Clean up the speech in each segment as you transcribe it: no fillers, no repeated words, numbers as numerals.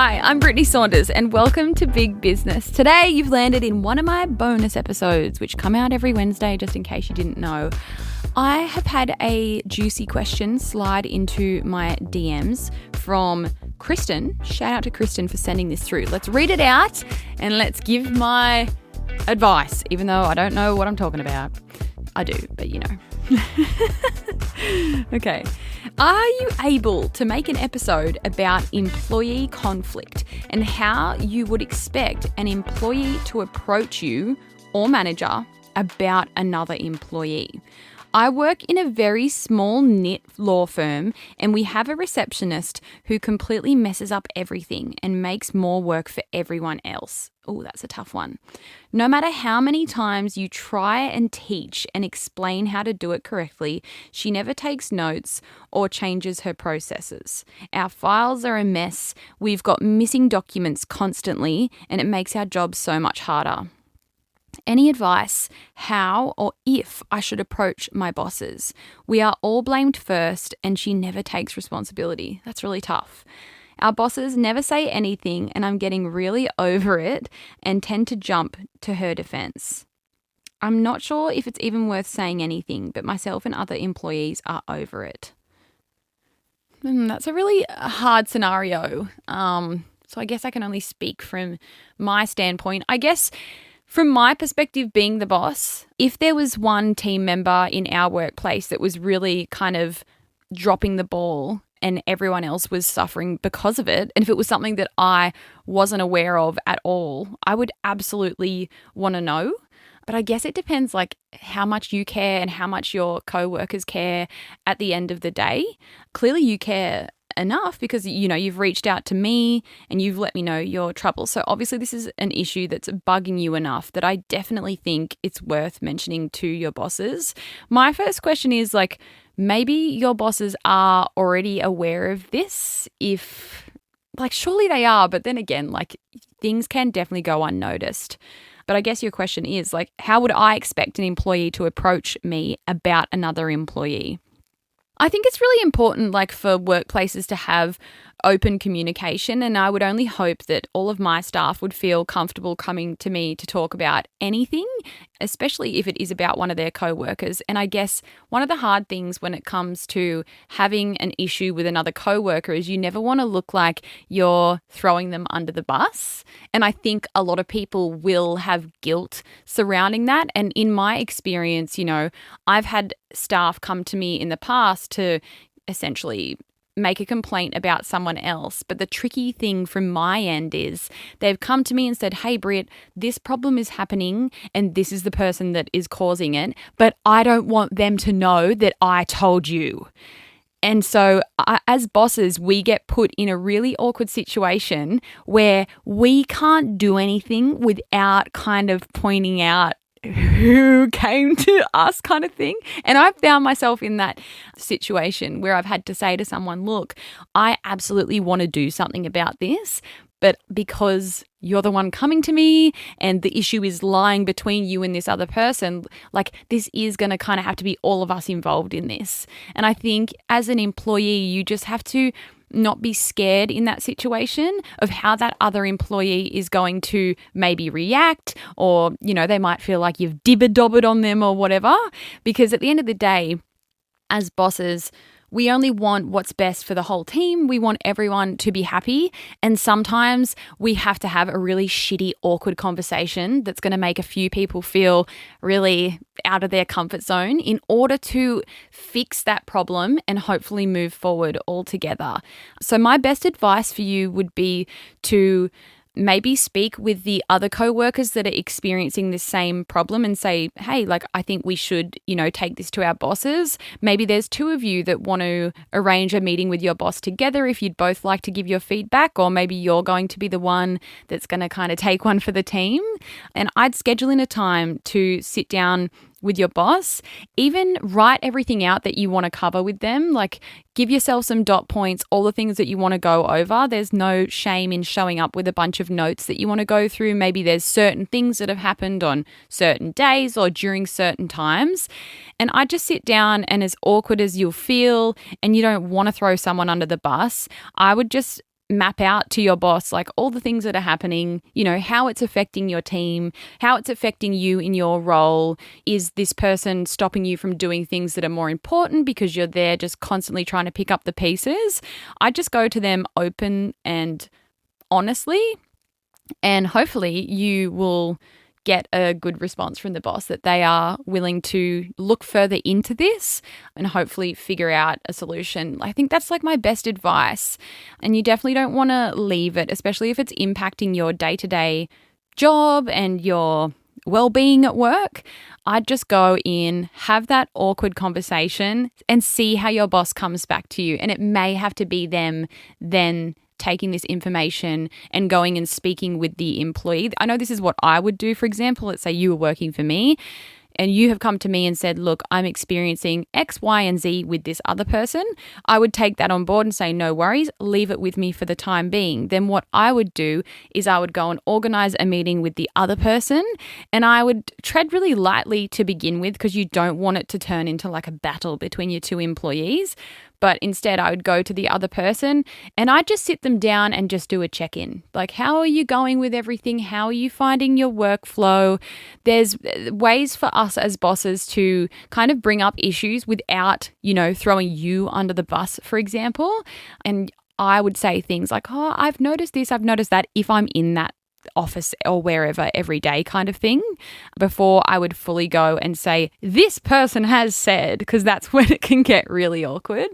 Hi, I'm Brittany Saunders and welcome to Big Business. Today you've landed in one of my bonus episodes which come out every Wednesday just in case you didn't know. I have had a juicy question slide into my DMs from Kristen. Shout out to Kristen for sending this through. Let's read it out and let's give my advice, even though I don't know what I'm talking about. I do, but you know. Okay. Are you able to make an episode about employee conflict and how you would expect an employee to approach you or manager about another employee? I work in a very small knit law firm and we have a receptionist who completely messes up everything and makes more work for everyone else. Oh, that's a tough one. No matter how many times you try and teach and explain how to do it correctly, she never takes notes or changes her processes. Our files are a mess, we've got missing documents constantly, and it makes our job so much harder. Any advice how or if I should approach my bosses? We are all blamed first and she never takes responsibility. That's really tough. Our bosses never say anything and I'm getting really over it and tend to jump to her defense. I'm not sure if it's even worth saying anything, but myself and other employees are over it. That's a really hard scenario. So I guess I can only speak from my standpoint. I guess from my perspective, being the boss, if there was one team member in our workplace that was really kind of dropping the ball and everyone else was suffering because of it, and if it was something that I wasn't aware of at all, I would absolutely want to know. But I guess it depends like how much you care and how much your co-workers care at the end of the day. Clearly you care enough because, you know, you've reached out to me and you've let me know your trouble. So obviously this is an issue that's bugging you enough that I definitely think it's worth mentioning to your bosses. My first question is like, maybe your bosses are already aware of this. If like, surely they are, but then again, like things can definitely go unnoticed. But I guess your question is like, how would I expect an employee to approach me about another employee? I think it's really important like for workplaces to have open communication, and I would only hope that all of my staff would feel comfortable coming to me to talk about anything, especially if it is about one of their co-workers. And I guess one of the hard things when it comes to having an issue with another co-worker is you never want to look like you're throwing them under the bus. And I think a lot of people will have guilt surrounding that. And in my experience, you know, I've had staff come to me in the past to essentially make a complaint about someone else. But the tricky thing from my end is they've come to me and said, hey, Britt, this problem is happening and this is the person that is causing it, but I don't want them to know that I told you. And so as bosses, we get put in a really awkward situation where we can't do anything without kind of pointing out who came to us kind of thing. And I've found myself in that situation where I've had to say to someone, look, I absolutely want to do something about this, but because you're the one coming to me and the issue is lying between you and this other person, like this is going to kind of have to be all of us involved in this. And I think as an employee, you just have to not be scared in that situation of how that other employee is going to maybe react, or, you know, they might feel like you've dibber-dobbered on them or whatever, because at the end of the day, as bosses, we only want what's best for the whole team. We want everyone to be happy. And sometimes we have to have a really shitty, awkward conversation that's going to make a few people feel really out of their comfort zone in order to fix that problem and hopefully move forward all together. So my best advice for you would be to maybe speak with the other co-workers that are experiencing this same problem and say, hey, like, I think we should, you know, take this to our bosses. Maybe there's two of you that want to arrange a meeting with your boss together if you'd both like to give your feedback, or maybe you're going to be the one that's going to kind of take one for the team. And I'd schedule in a time to sit down with your boss, even write everything out that you want to cover with them. Like, give yourself some dot points, all the things that you want to go over. There's no shame in showing up with a bunch of notes that you want to go through. Maybe there's certain things that have happened on certain days or during certain times. And I just sit down, and as awkward as you'll feel and you don't want to throw someone under the bus, I would just map out to your boss like all the things that are happening, how it's affecting your team, how it's affecting you in your role. Is this person stopping you from doing things that are more important because you're there just constantly trying to pick up the pieces? I just go to them open and honestly, and hopefully you will get a good response from the boss that they are willing to look further into this and hopefully figure out a solution. I think that's like my best advice. And you definitely don't want to leave it, especially if it's impacting your day-to-day job and your well-being at work. I'd just go in, have that awkward conversation and see how your boss comes back to you. And it may have to be them then taking this information and going and speaking with the employee. I know this is what I would do, for example. Let's say you were working for me and you have come to me and said, look, I'm experiencing X, Y, and Z with this other person. I would take that on board and say, no worries, leave it with me for the time being. Then what I would do is I would go and organize a meeting with the other person, and I would tread really lightly to begin with because you don't want it to turn into like a battle between your two employees. But instead, I would go to the other person and I'd just sit them down and just do a check-in. Like, how are you going with everything? How are you finding your workflow? There's ways for us as bosses to kind of bring up issues without, throwing you under the bus, for example. And I would say things like, oh, I've noticed this, I've noticed that, if I'm in that office or wherever every day kind of thing, before I would fully go and say, this person has said, because that's when it can get really awkward.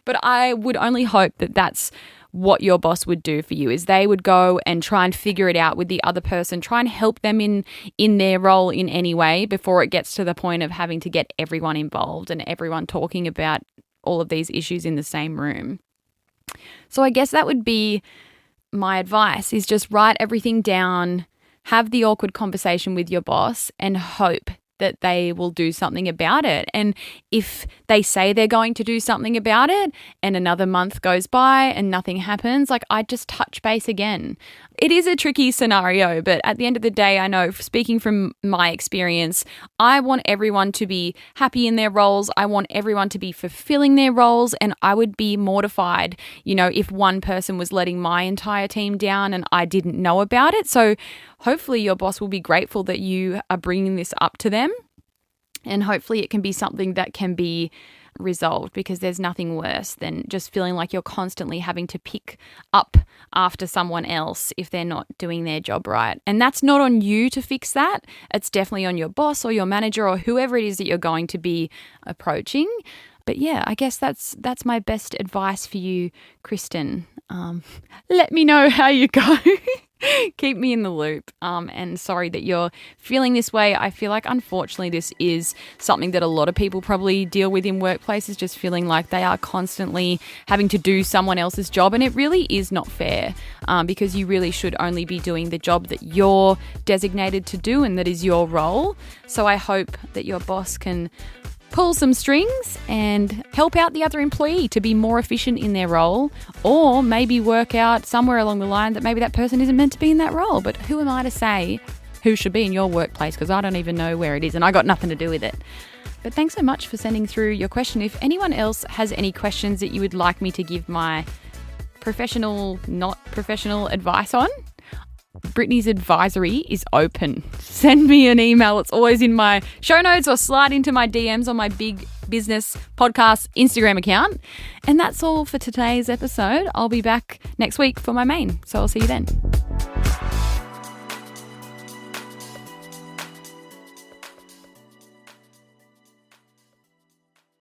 But I would only hope that that's what your boss would do for you, is they would go and try and figure it out with the other person, try and help them in their role in any way before it gets to the point of having to get everyone involved and everyone talking about all of these issues in the same room. So I guess that would be my advice, is just write everything down, have the awkward conversation with your boss and hope that they will do something about it. And if they say they're going to do something about it and another month goes by and nothing happens, I just touch base again. It is a tricky scenario, but at the end of the day, I know, speaking from my experience, I want everyone to be happy in their roles. I want everyone to be fulfilling their roles, and I would be mortified, if one person was letting my entire team down and I didn't know about it. So hopefully your boss will be grateful that you are bringing this up to them, and hopefully it can be something that can be resolved, because there's nothing worse than just feeling like you're constantly having to pick up after someone else if they're not doing their job right. And that's not on you to fix that. It's definitely on your boss or your manager or whoever it is that you're going to be approaching. But yeah, I guess that's my best advice for you, Kristen. Let me know how you go. Keep me in the loop. And sorry that you're feeling this way. I feel like, unfortunately, this is something that a lot of people probably deal with in workplaces, just feeling like they are constantly having to do someone else's job. And it really is not fair, because you really should only be doing the job that you're designated to do and that is your role. So I hope that your boss can pull some strings and help out the other employee to be more efficient in their role, or maybe work out somewhere along the line that maybe that person isn't meant to be in that role. But who am I to say who should be in your workplace, because I don't even know where it is and I got nothing to do with it. But thanks so much for sending through your question. If anyone else has any questions that you would like me to give my professional, not professional advice on, Brittany's advisory is open. Send me an email. It's always in my show notes, or slide into my DMs on my Big Business Podcast Instagram account. And that's all for today's episode. I'll be back next week for my main. So I'll see you then.